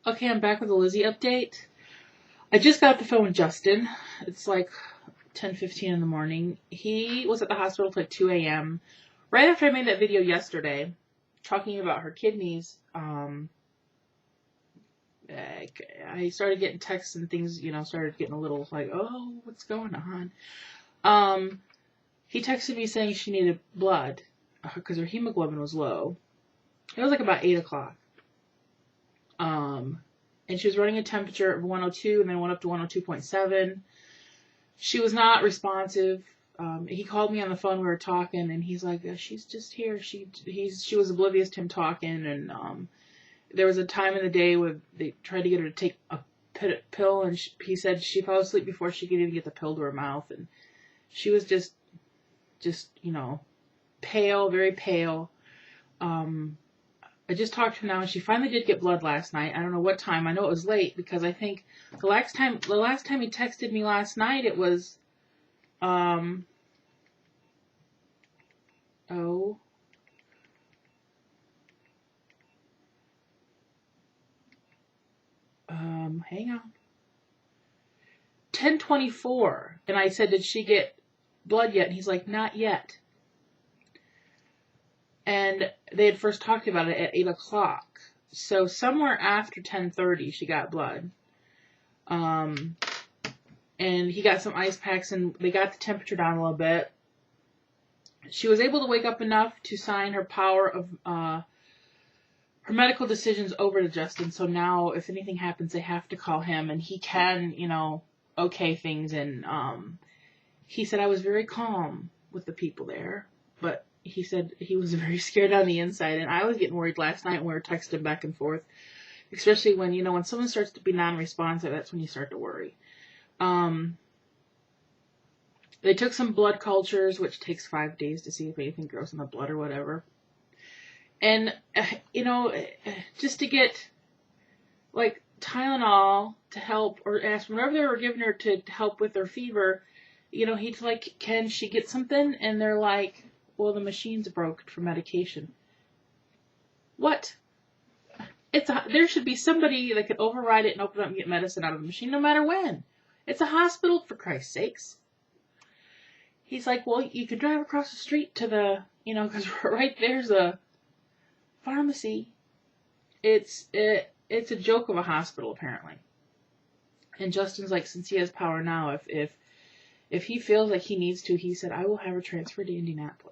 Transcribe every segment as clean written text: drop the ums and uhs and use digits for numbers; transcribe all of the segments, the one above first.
Okay, I'm back with a Lizzy update. I just got off the phone with Justin. It's like 10:15 in the morning. He was at the hospital till like 2 a.m. Right after I made that video yesterday, talking about her kidneys. I started getting texts and things, started getting a little like, oh, what's going on? He texted me saying she needed blood because her hemoglobin was low. It was like about 8 o'clock. And she was running a temperature of 102 and then went up to 102.7. She was not responsive. He called me on the phone. We were talking, and he's like, "She's just here." She was oblivious to him talking, and there was a time in the day where they tried to get her to take a pill, and he said she fell asleep before she could even get the pill to her mouth, and she was just pale, very pale. I just talked to her now, and she finally did get blood last night. I don't know what time. I know it was late because I think the last time he texted me last night, it was hang on, 10:24, and I said, "Did she get blood yet?" And he's like, "Not yet." And they had first talked about it at 8 o'clock. So somewhere after 10:30, she got blood. And he got some ice packs, and they got the temperature down a little bit. She was able to wake up enough to sign her power of her medical decisions over to Justin. So now, if anything happens, they have to call him, and he can, okay things. And he said, I was very calm with the people there, but he said he was very scared on the inside, and I was getting worried last night when we were texting back and forth, especially when, when someone starts to be non-responsive, that's when you start to worry. They took some blood cultures, which takes 5 days to see if anything grows in the blood or whatever. And, just to get, like, Tylenol to help, or ask whenever they were giving her to help with her fever, he's like, can she get something? And they're like, well, the machine's broke for medication. What? There should be somebody that could override it and open up and get medicine out of the machine no matter when. It's a hospital, for Christ's sakes. He's like, well, you could drive across the street to the, because right there's a pharmacy. It's a joke of a hospital, apparently. And Justin's like, since he has power now, if he feels like he needs to, he said, I will have her transferred to Indianapolis.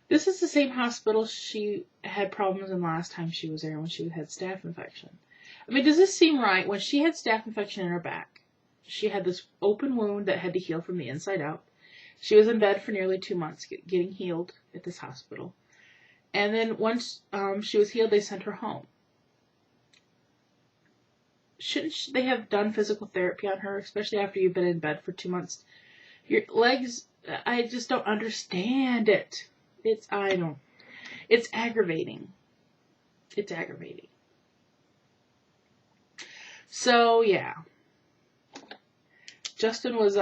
This is the same hospital she had problems in last time she was there when she had staph infection. I mean, does this seem right? When she had staph infection in her back, she had this open wound that had to heal from the inside out. She was in bed for nearly 2 months getting healed at this hospital. And then once she was healed, they sent her home. Shouldn't they have done physical therapy on her, especially after you've been in bed for 2 months? Your legs, I just don't understand it. It's aggravating. It's aggravating. So, yeah. Justin was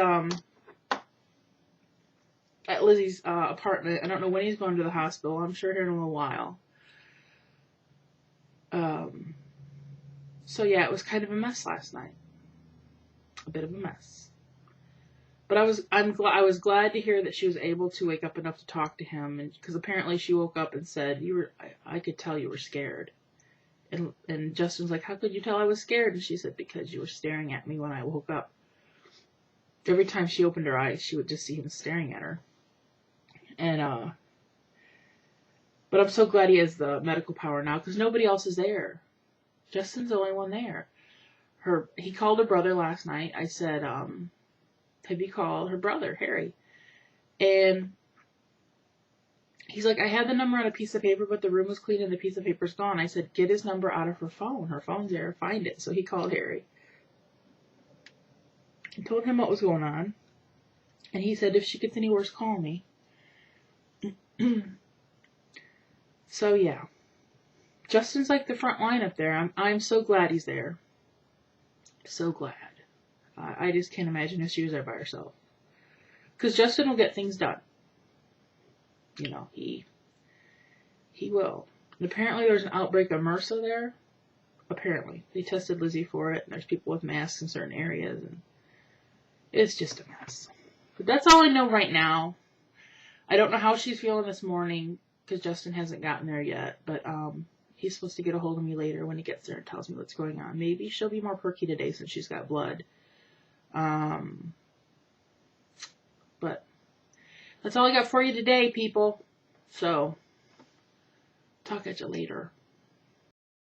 at Lizzy's apartment. I don't know when he's going to the hospital. I'm sure here in a little while. So, yeah, it was kind of a mess last night. A bit of a mess. But I was glad to hear that she was able to wake up enough to talk to him, and because apparently she woke up and said, I could tell you were scared. And Justin's like, how could you tell I was scared? And she said, because you were staring at me when I woke up. Every time she opened her eyes, she would just see him staring at her. And but I'm so glad he has the medical power now, because nobody else is there. Justin's the only one there. He called her brother last night. I said, have you called her brother, Harry? And he's like, I had the number on a piece of paper, but the room was clean and the piece of paper's gone. I said, get his number out of her phone. Her phone's there. Find it. So he called Harry and told him what was going on. And he said, if she gets any worse, call me. So, yeah. Justin's like the front line up there. I'm so glad he's there. So glad. I just can't imagine if she was there by herself. Because Justin will get things done. He will. And apparently there's an outbreak of MRSA there. apparently. They tested Lizzy for it, and there's people with masks in certain areas, and it's just a mess. But that's all I know right now. I don't know how she's feeling this morning, because Justin hasn't gotten there yet, but he's supposed to get a hold of me later when he gets there and tells me what's going on. Maybe she'll be more perky today since she's got blood. But that's all I got for you today, people. So, talk at you later.